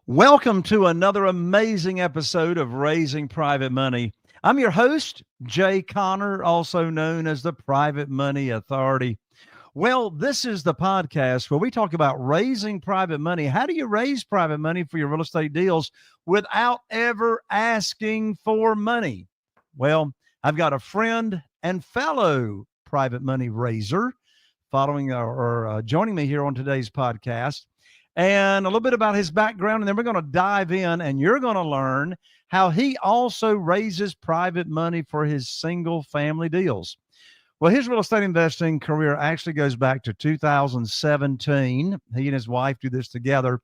Welcome to another amazing episode of Raising Private Money. I'm your host, Jay Connor, also known as the Private Money Authority. Well, this is the podcast where we talk about raising private money. How do you raise private money for your real estate deals without ever asking for money? Well, I've got a friend and fellow private money raiser following or joining me here on today's podcast, and a little bit about his background. And then we're going to dive in and you're going to learn how he also raises private money for his single family deals. Well, his real estate investing career actually goes back to 2017. He and his wife do this together.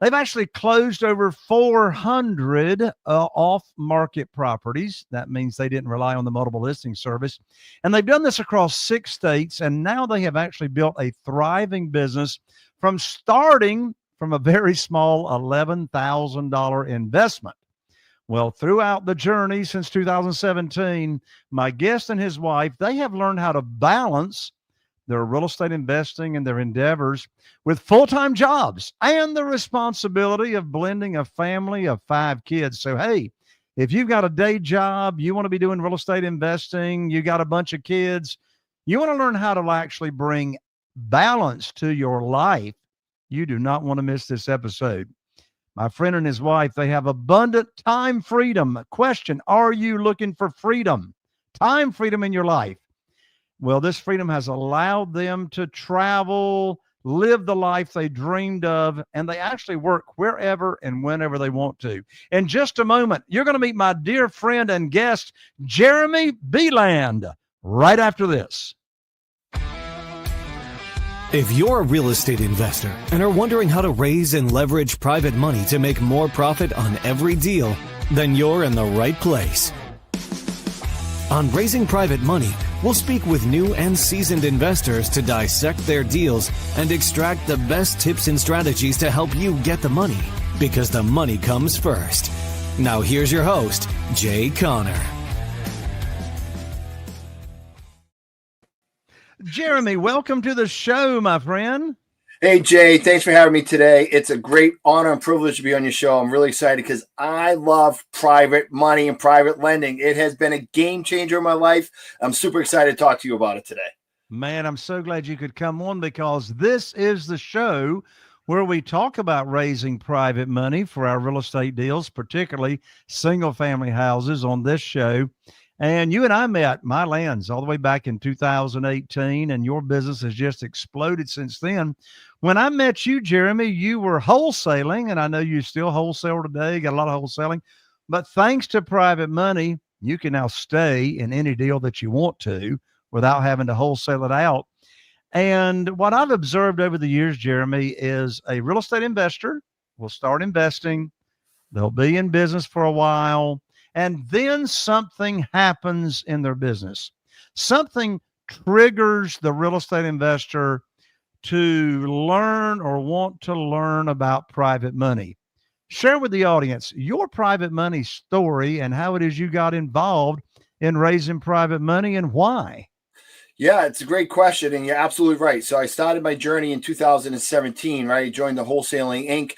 They've actually closed over 400 off-market properties. That means they didn't rely on the multiple listing service. And they've done this across 6 states. And now they have actually built a thriving business from starting from a very small $11,000 investment. Well, throughout the journey since 2017, my guest and his wife, they have learned how to balance their real estate investing and their endeavors with full-time jobs and the responsibility of blending a family of 5 kids. So, hey, if you've got a day job, you want to be doing real estate investing, you got a bunch of kids, you want to learn how to actually bring balance to your life, you do not want to miss this episode. My friend and his wife, they have abundant time freedom. Question, are you looking for freedom? Time freedom in your life? Well, this freedom has allowed them to travel, live the life they dreamed of, and they actually work wherever and whenever they want to. In just a moment, you're going to meet my dear friend and guest, Jeremy Beland, right after this. If you're a real estate investor and are wondering how to raise and leverage private money to make more profit on every deal, then you're in the right place. On Raising Private Money, we'll speak with new and seasoned investors to dissect their deals and extract the best tips and strategies to help you get the money, because the money comes first. Now here's your host, Jay Connor. Jeremy, welcome to the show, my friend. Hey, Jay, thanks for having me today. It's a great honor and privilege to be on your show. I'm really excited because I love private money and private lending. It has been a game changer in my life. I'm super excited to talk to you about it today. Man, I'm so glad you could come on, because this is the show where we talk about raising private money for our real estate deals, particularly single family houses on this show. And you and I met my lands all the way back in 2018, and your business has just exploded since then. When I met you, Jeremy, you were wholesaling, and I know you still wholesale today, got a lot of wholesaling. But thanks to private money, you can now stay in any deal that you want to without having to wholesale it out. And what I've observed over the years, Jeremy, is a real estate investor will start investing. They'll be in business for a while. And then something happens in their business. Something triggers the real estate investor to learn or want to learn about private money. Share with the audience your private money story and how it is you got involved in raising private money and why. Yeah, it's a great question, and you're absolutely right. So I started my journey in 2017, right? I joined the Wholesaling Inc.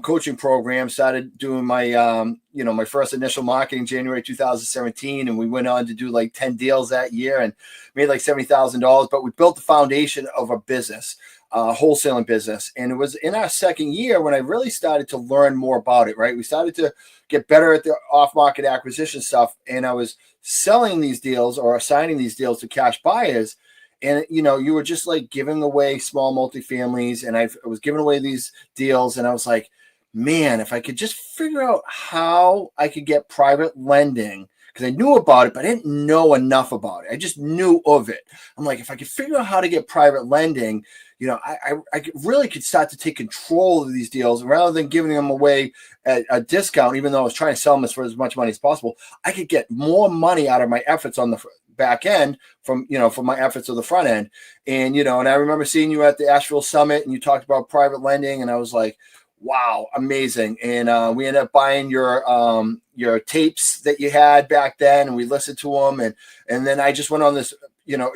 Coaching program, started doing my, my first initial marketing January 2017. And we went on to do like 10 deals that year and made like $70,000. But we built the foundation of a business, wholesaling business. And it was in our second year when I really started to learn more about it, right? We started to get better at the off-market acquisition stuff. And I was selling these deals or assigning these deals to cash buyers. And, you were just like giving away small multifamilies, and I was giving away these deals. And I was like, man, if I could just figure out how I could get private lending, because I knew about it, but I didn't know enough about it. I just knew of it. I'm like, if I could figure out how to get private lending, I really could start to take control of these deals rather than giving them away at a discount, even though I was trying to sell them for as much money as possible. I could get more money out of my efforts on the back end from my efforts of the front end. And, and I remember seeing you at the Asheville Summit and you talked about private lending, and I was like, wow, amazing. And we ended up buying your tapes that you had back then, and we listened to them. And then I just went on this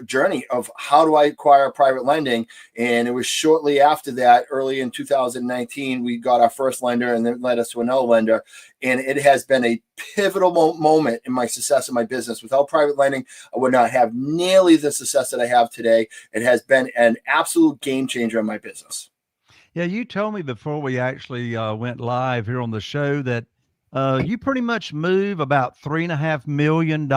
journey of how do I acquire private lending. And it was shortly after that, early in 2019, we got our first lender, and then led us to another lender. And it has been a pivotal moment in my success in my business. Without private lending, I would not have nearly the success that I have today. It has been an absolute game changer in my business. Yeah, you told me before we actually went live here on the show that you pretty much move about $3.5 million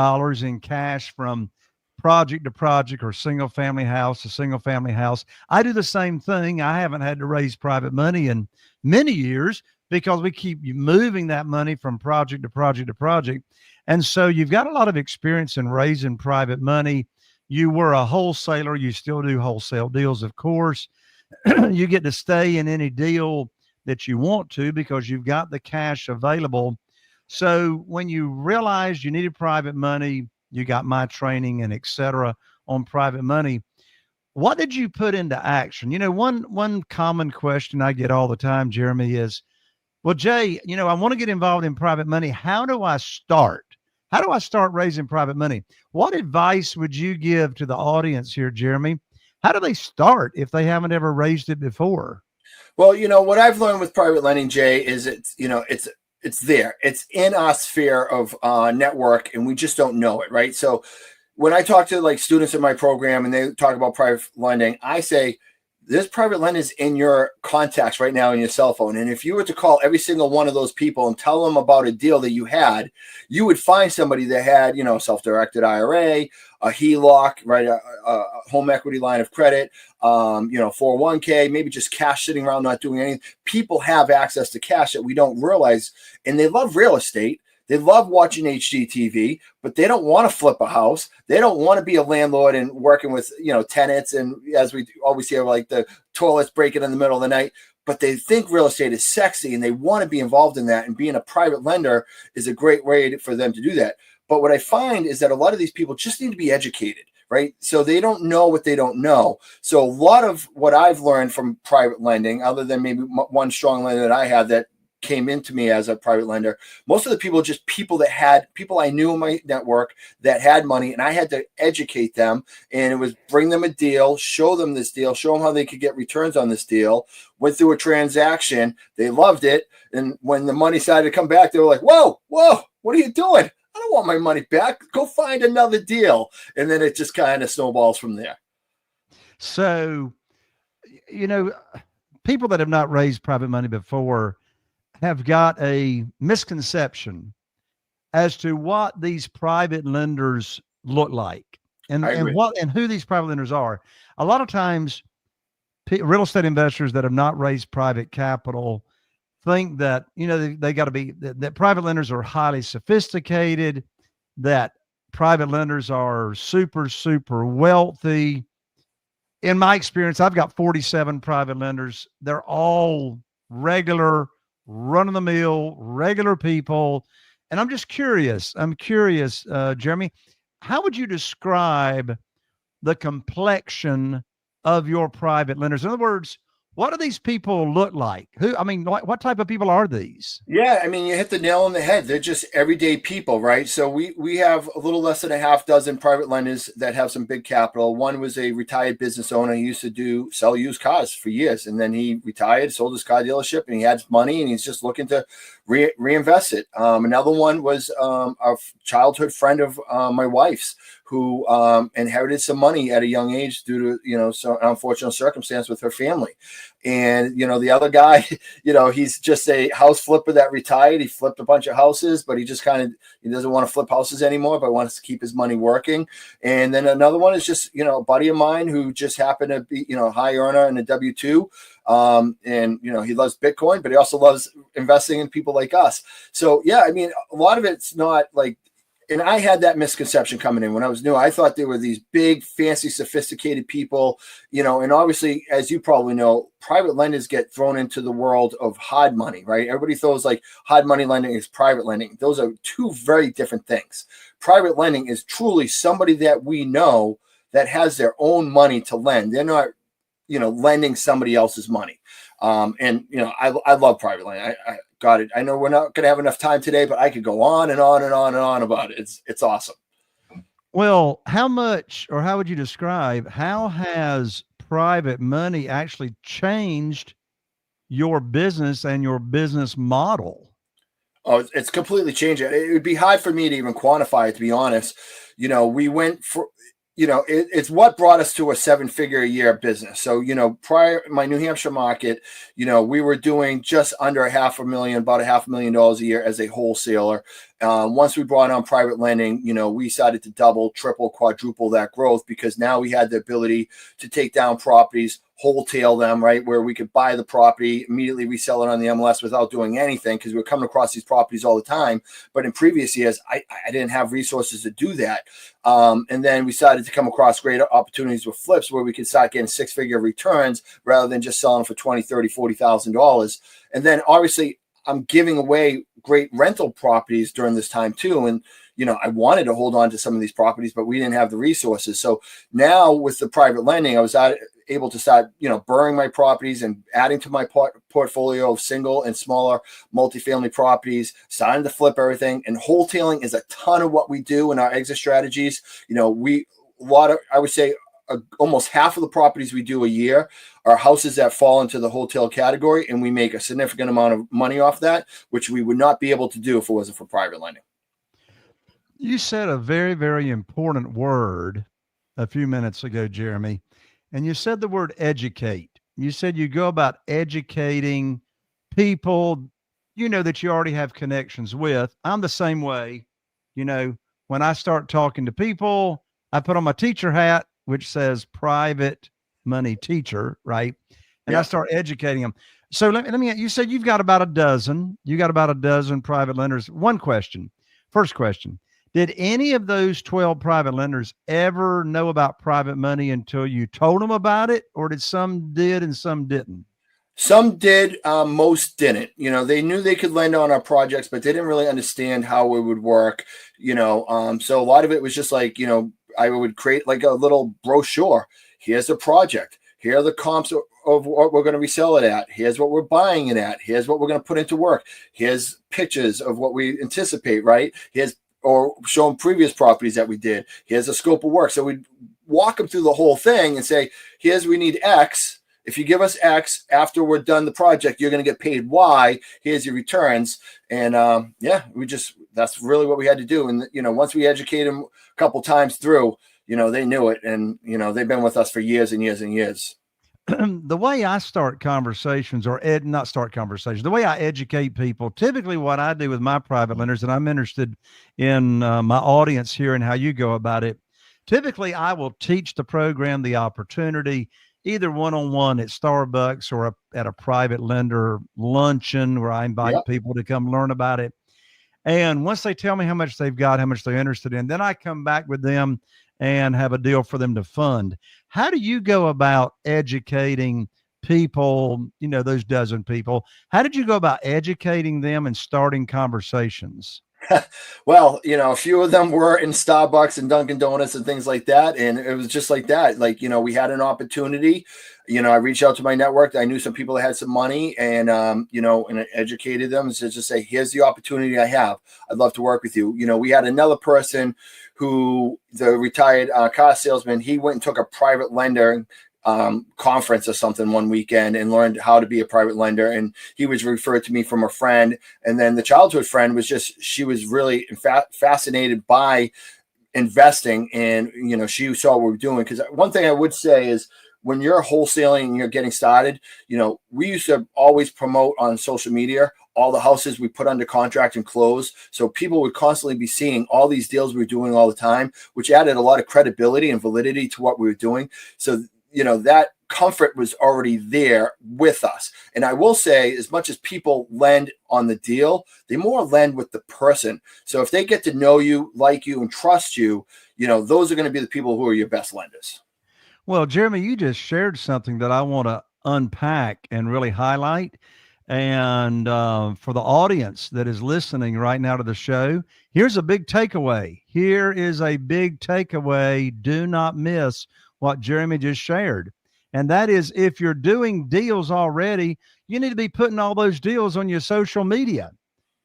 in cash from project to project, or single family house to single family house. I do the same thing. I haven't had to raise private money in many years because we keep moving that money from project to project to project. And so you've got a lot of experience in raising private money. You were a wholesaler. You still do wholesale deals, of course. You get to stay in any deal that you want to because you've got the cash available. So when you realized you needed private money, you got my training and et cetera on private money. What did you put into action? One common question I get all the time, Jeremy, is, well, Jay, I want to get involved in private money. How do I start? How do I start raising private money? What advice would you give to the audience here, Jeremy? How do they start if they haven't ever raised it before? Well, what I've learned with private lending, Jay, is it's there. It's in our sphere of network, and we just don't know it, right? So when I talk to like students in my program and they talk about private lending, I say, this private lending is in your contacts right now in your cell phone. And if you were to call every single one of those people and tell them about a deal that you had, you would find somebody that had, self-directed IRA, a HELOC, right? A home equity line of credit, 401k, maybe just cash sitting around, not doing anything. People have access to cash that we don't realize, and they love real estate. They love watching HGTV, but they don't want to flip a house. They don't want to be a landlord and working with, tenants. And as we always hear, like the toilets breaking in the middle of the night, but they think real estate is sexy and they want to be involved in that. And being a private lender is a great way for them to do that. But what I find is that a lot of these people just need to be educated, right? So they don't know what they don't know. So a lot of what I've learned from private lending, other than maybe one strong lender that I had that came into me as a private lender, most of the people, just people I knew in my network that had money, and I had to educate them. And it was bring them a deal, show them this deal, show them how they could get returns on this deal. Went through a transaction. They loved it. And when the money started to come back, they were like, whoa, what are you doing? I don't want my money back. Go find another deal. And then it just kind of snowballs from there. So, people that have not raised private money before have got a misconception as to what these private lenders look like and who these private lenders are. A lot of times real estate investors that have not raised private capital think that, they got to be, that private lenders are highly sophisticated, that private lenders are super, super wealthy. In my experience, I've got 47 private lenders. They're all regular, run-of-the-mill, regular people. And I'm curious, Jeremy, how would you describe the complexion of your private lenders? In other words, what do these people look like? What type of people are these? Yeah, you hit the nail on the head. They're just everyday people, right? So we have a little less than a half dozen private lenders that have some big capital. One was a retired business owner. He used to sell used cars for years, and then he retired, sold his car dealership, and he had money, and he's just looking to reinvest it. Another one was a childhood friend of my wife's, who inherited some money at a young age due to, some unfortunate circumstance with her family. And, the other guy, he's just a house flipper that retired. He flipped a bunch of houses, but he just he doesn't want to flip houses anymore, but wants to keep his money working. And then another one is just, a buddy of mine who just happened to be, a high earner in a W-2. And, he loves Bitcoin, but he also loves investing in people like us. So, yeah, a lot of it's not like, and I had that misconception coming in when I was new. I thought they were these big, fancy, sophisticated people, and obviously, as you probably know, private lenders get thrown into the world of hard money, right? Everybody throws like hard money lending is private lending. Those are two very different things. Private lending is truly somebody that we know that has their own money to lend. They're not, lending somebody else's money. I love private lending. I got it. I know we're not going to have enough time today, but I could go on and on and on and on about it. It's awesome. Well, how much, or how would you describe, how has private money actually changed your business and your business model? Oh, it's completely changed. It would be hard for me to even quantify it, to be honest. We went for, it's what brought us to a 7-figure a year business. So, prior my New Hampshire market, we were doing just under about $500,000 a year as a wholesaler. Once we brought on private lending, we started to double, triple, quadruple that growth, because now we had the ability to take down properties, wholesale them, right, where we could buy the property, immediately resell it on the MLS without doing anything, because we were coming across these properties all the time. But in previous years, I didn't have resources to do that. And then we started to come across great opportunities with flips where we could start getting 6-figure returns rather than just selling for $20,000, $30,000, $40,000. And then obviously I'm giving away great rental properties during this time too. And, I wanted to hold on to some of these properties, but we didn't have the resources. So now with the private lending, I was able to start, borrowing my properties and adding to my portfolio of single and smaller multifamily properties, starting to flip everything. And wholetailing is a ton of what we do in our exit strategies. I would say almost half of the properties we do a year are houses that fall into the wholesale category, and we make a significant amount of money off that, which we would not be able to do if it wasn't for private lending. You said a very, very important word a few minutes ago, Jeremy, and you said the word educate. You said you go about educating people, that you already have connections with. I'm the same way. When I start talking to people, I put on my teacher hat, which says private money teacher, right? And I start educating them. So let me, you said you got about a dozen private lenders. First question. Did any of those 12 private lenders ever know about private money until you told them about it? Or did some did and some didn't? Some did, most didn't. They knew they could lend on our projects, but they didn't really understand how it would work. So a lot of it was just like, I would create like a little brochure. Here's a project. Here are the comps of what we're going to resell it at. Here's what we're buying it at. Here's what we're going to put into work. Here's pictures of what we anticipate, right? Or show them previous properties that we did. Here's a scope of work. So we'd walk them through the whole thing and say, we need X. If you give us X after we're done the project, you're going to get paid Y. Here's your returns. And that's really what we had to do. And, once we educate them a couple times through, they knew it. And, they've been with us for years and years and years. The way I start conversations, the way I educate people, typically what I do with my private lenders, and I'm interested in my audience here and how you go about it. Typically, I will teach the program, the opportunity, either one-on-one at Starbucks or at a private lender luncheon where I invite people to come learn about it. And once they tell me how much they've got, how much they're interested in, then I come back with them and have a deal for them to fund. How do you go about educating people, those dozen people? How did you go about educating them and starting conversations? Well, a few of them were in Starbucks and Dunkin' Donuts and things like that. And it was just like that. Like, we had an opportunity, I reached out to my network. I knew some people that had some money and, and I educated them and said, just say, here's the opportunity I have. I'd love to work with you. We had another person who, the retired car salesman, he went and took a private lender conference or something one weekend and learned how to be a private lender. And he was referred to me from a friend. And then the childhood friend she was really fascinated by investing. And, she saw what we were doing. Because one thing I would say is when you're wholesaling and you're getting started, we used to always promote on social media all the houses we put under contract and close. So people would constantly be seeing all these deals we were doing all the time, which added a lot of credibility and validity to what we were doing. So that comfort was already there with us. And I will say, as much as people lend on the deal, they more lend with the person. So if they get to know you, like you, and trust you, those are going to be the people who are your best lenders. Well, Jeremy, you just shared something that I want to unpack and really highlight. And for the audience that is listening right now to the show, here's a big takeaway. Here is a big takeaway. Do not miss what Jeremy just shared. And that is, if you're doing deals already, you need to be putting all those deals on your social media.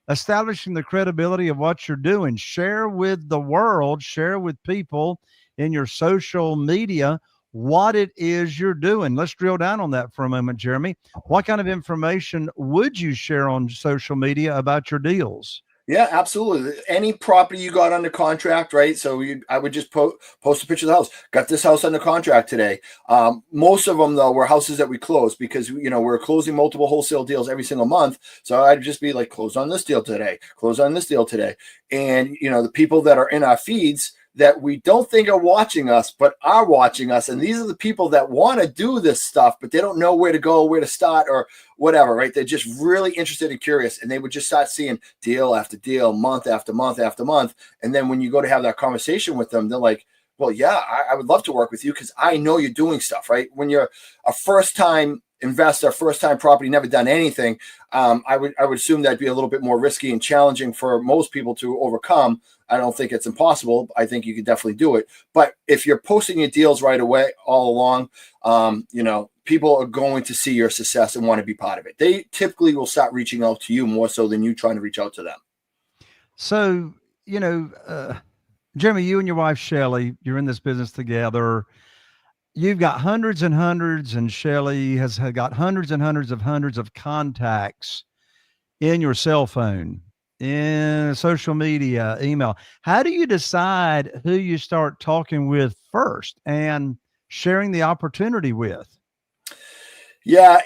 establishing the credibility of what you're doing. Share with the world, share with people in your social media what it is you're doing. Let's drill down on that for a moment, Jeremy. What kind of information would you share on social media about your deals? Yeah, absolutely. Any property you got under contract, right? So I would just post a picture of the house. Got this house under contract today. Most of them, though, were houses that we closed because, we're closing multiple wholesale deals every single month. So I'd just be like, close on this deal today, close on this deal today. And, the people that are in our feeds that we don't think are watching us, but are watching us. And these are the people that want to do this stuff, but they don't know where to go, where to start, or whatever, right? They're just really interested and curious. And they would just start seeing deal after deal, month after month after month. And then when you go to have that conversation with them, they're like, well, yeah, I would love to work with you because I know you're doing stuff, right? When you're a first-time investor, first-time property, never done anything, I would assume that'd be a little bit more risky and challenging for most people to overcome. I don't think it's impossible. I think you could definitely do it. But if you're posting your deals right away, all along, people are going to see your success and want to be part of it. They typically will start reaching out to you more so than you trying to reach out to them. So, Jeremy, you and your wife, Shelly, you're in this business together. You've got hundreds and hundreds, and Shelly has got hundreds and hundreds of contacts in your cell phone, in social media, email. How do you decide who you start talking with first and sharing the opportunity with? Yeah,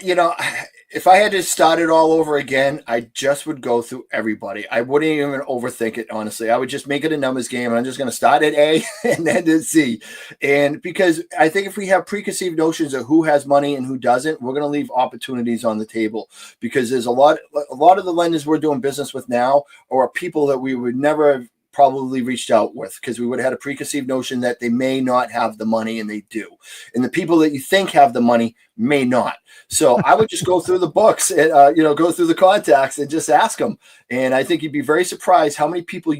if I had to start it all over again, I just would go through everybody. I wouldn't even overthink it, honestly. I would just make it a numbers game, and I'm just going to start at A and then to C. And because I think if we have preconceived notions of who has money and who doesn't, we're going to leave opportunities on the table, because there's a lot of the lenders we're doing business with now are people that we would never have probably reached out with, because we would have had a preconceived notion that they may not have the money, and they do. And the people that you think have the money may not. So I would just go through the books and, go through the contacts and just ask them. And I think you'd be very surprised how many people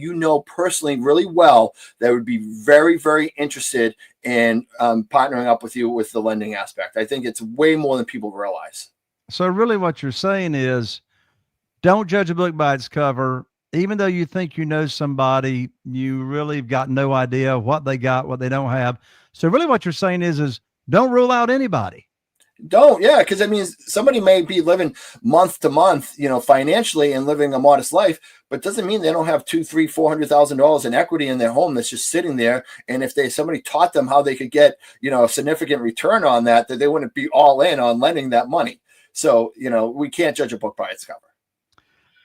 personally really well that would be very, very interested in partnering up with you with the lending aspect. I think it's way more than people realize. So really what you're saying is, don't judge a book by its cover. Even though you think you know somebody, you really have got no idea what they got, what they don't have. So really what you're saying is don't rule out anybody. Don't, yeah, because somebody may be living month to month, financially and living a modest life, but doesn't mean they don't have $200,000, $300,000, $400,000 in equity in their home that's just sitting there. And if somebody taught them how they could get, a significant return on that they wouldn't be all in on lending that money. So, we can't judge a book by its cover.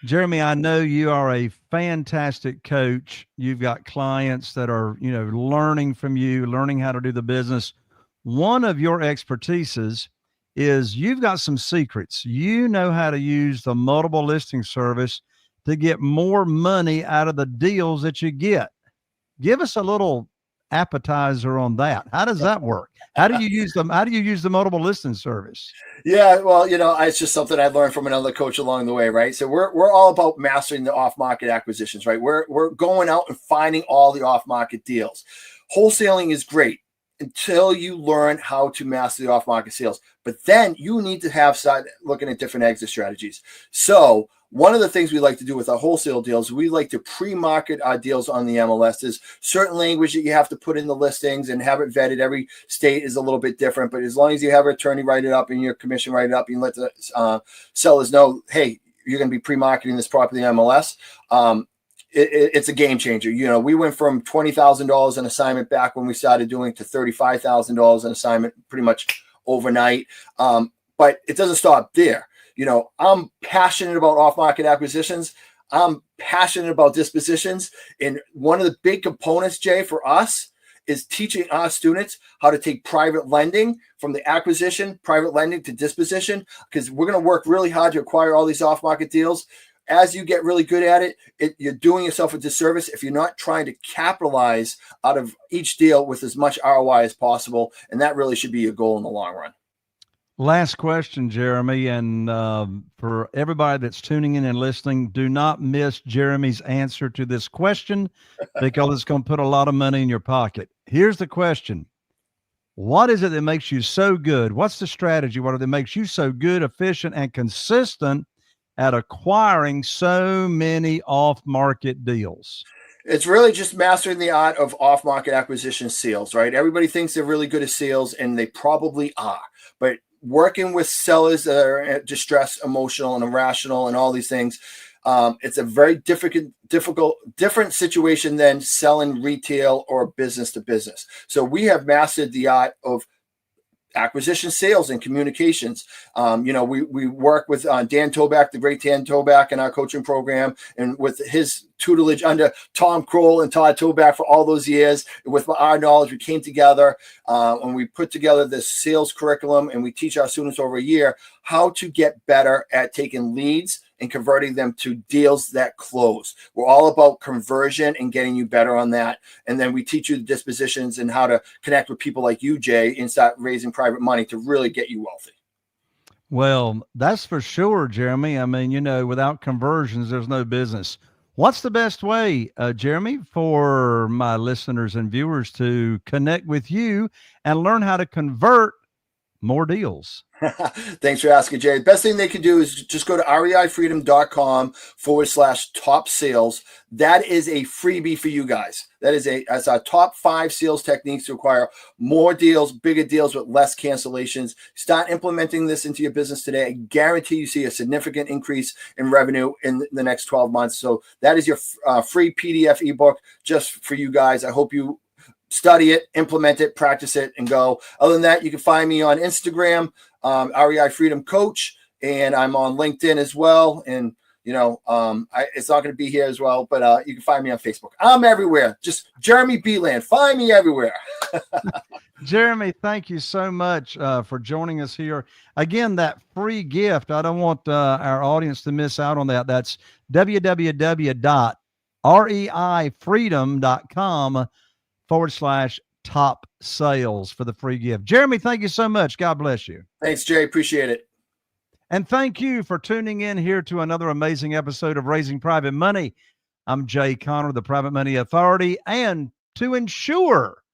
Jeremy, I know you are a fantastic coach. You've got clients that are, learning from you, learning how to do the business. One of your expertises is you've got some secrets. You know how to use the multiple listing service to get more money out of the deals that you get. Give us a little appetizer on that. How does that work? How do you use them? How do you use the multiple listing service? Yeah, well, it's just something I learned from another coach along the way, right? So we're all about mastering the off-market acquisitions, right? We're going out and finding all the off-market deals. Wholesaling is great until you learn how to master the off-market sales, but then you need to start looking at different exit strategies. So one of the things we like to do with our wholesale deals, we like to pre-market our deals on the MLS. There's certain language that you have to put in the listings and have it vetted. Every state is a little bit different, but as long as you have an attorney write it up and your commission write it up, you let the sellers know, hey, you're going to be pre-marketing this property on MLS. It's a game changer. We went from $20,000 an assignment back when we started doing to $35,000 an assignment pretty much overnight. But it doesn't stop there. I'm passionate about off-market acquisitions. I'm passionate about dispositions. And one of the big components, Jay, for us is teaching our students how to take private lending from the acquisition, private lending to disposition, because we're going to work really hard to acquire all these off-market deals. As you get really good at it, you're doing yourself a disservice if you're not trying to capitalize out of each deal with as much ROI as possible. And that really should be your goal in the long run. Last question, Jeremy, and for everybody that's tuning in and listening, do not miss Jeremy's answer to this question because it's going to put a lot of money in your pocket. Here's the question. What is it that makes you so good? What's the strategy? What makes you so good, efficient, and consistent at acquiring so many off-market deals? It's really just mastering the art of off-market acquisition sales, right? Everybody thinks they're really good at sales, and they probably are. But working with sellers that are distressed, emotional, and irrational, and all these things, it's a very different situation than selling retail or business to business. So we have mastered the art of acquisition sales and communications. We work with Dan Toback, the great Dan Toback, in our coaching program, and with his tutelage under Tom Kroll and Todd Toback for all those years. With our knowledge, we came together and we put together this sales curriculum, and we teach our students over a year how to get better at taking leads and converting them to deals that close. We're all about conversion and getting you better on that. And then we teach you the dispositions and how to connect with people like you, Jay, and start raising private money to really get you wealthy. Well, that's for sure, Jeremy. I mean, without conversions, there's no business. What's the best way, Jeremy, for my listeners and viewers to connect with you and learn how to convert more deals? Thanks for asking, Jay. The best thing they can do is just go to reifreedom.com/top sales. That is a freebie for you guys. That's our top 5 sales techniques to acquire more deals, bigger deals with less cancellations. Start implementing this into your business today. I guarantee you see a significant increase in revenue in the next 12 months. So that is your free PDF ebook just for you guys. I hope you study it, implement it, practice it, and go. Other than that, you can find me on Instagram, REI Freedom Coach, and I'm on LinkedIn as well. And it's not going to be here as well, but you can find me on Facebook. I'm everywhere. Just Jeremy Beland. Find me everywhere. Jeremy, thank you so much for joining us here. Again, that free gift, I don't want our audience to miss out on that. That's www.reifreedom.com/top sales for the free gift. Jeremy, thank you so much. God bless you. Thanks, Jay. Appreciate it. And thank you for tuning in here to another amazing episode of Raising Private Money. I'm Jay Conner, the Private Money Authority, and to ensure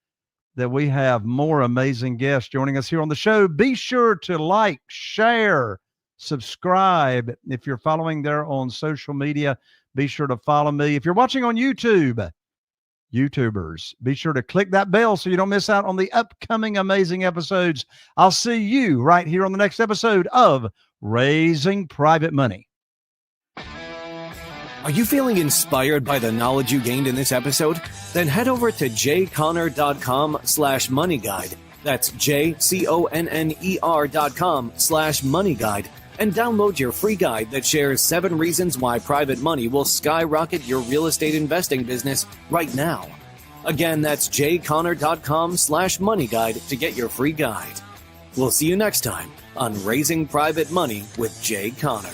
that we have more amazing guests joining us here on the show, be sure to like, share, subscribe. If you're following there on social media, be sure to follow me. If you're watching on YouTube, YouTubers, be sure to click that bell so you don't miss out on the upcoming amazing episodes. I'll see you right here on the next episode of Raising Private Money. Are you feeling inspired by the knowledge you gained in this episode? Then head over to jconner.com/moneyguide. That's jconner.com/moneyguide. And download your free guide that shares 7 reasons why private money will skyrocket your real estate investing business right now. Again, that's jconner.com/moneyguide to get your free guide. We'll see you next time on Raising Private Money with Jay Conner.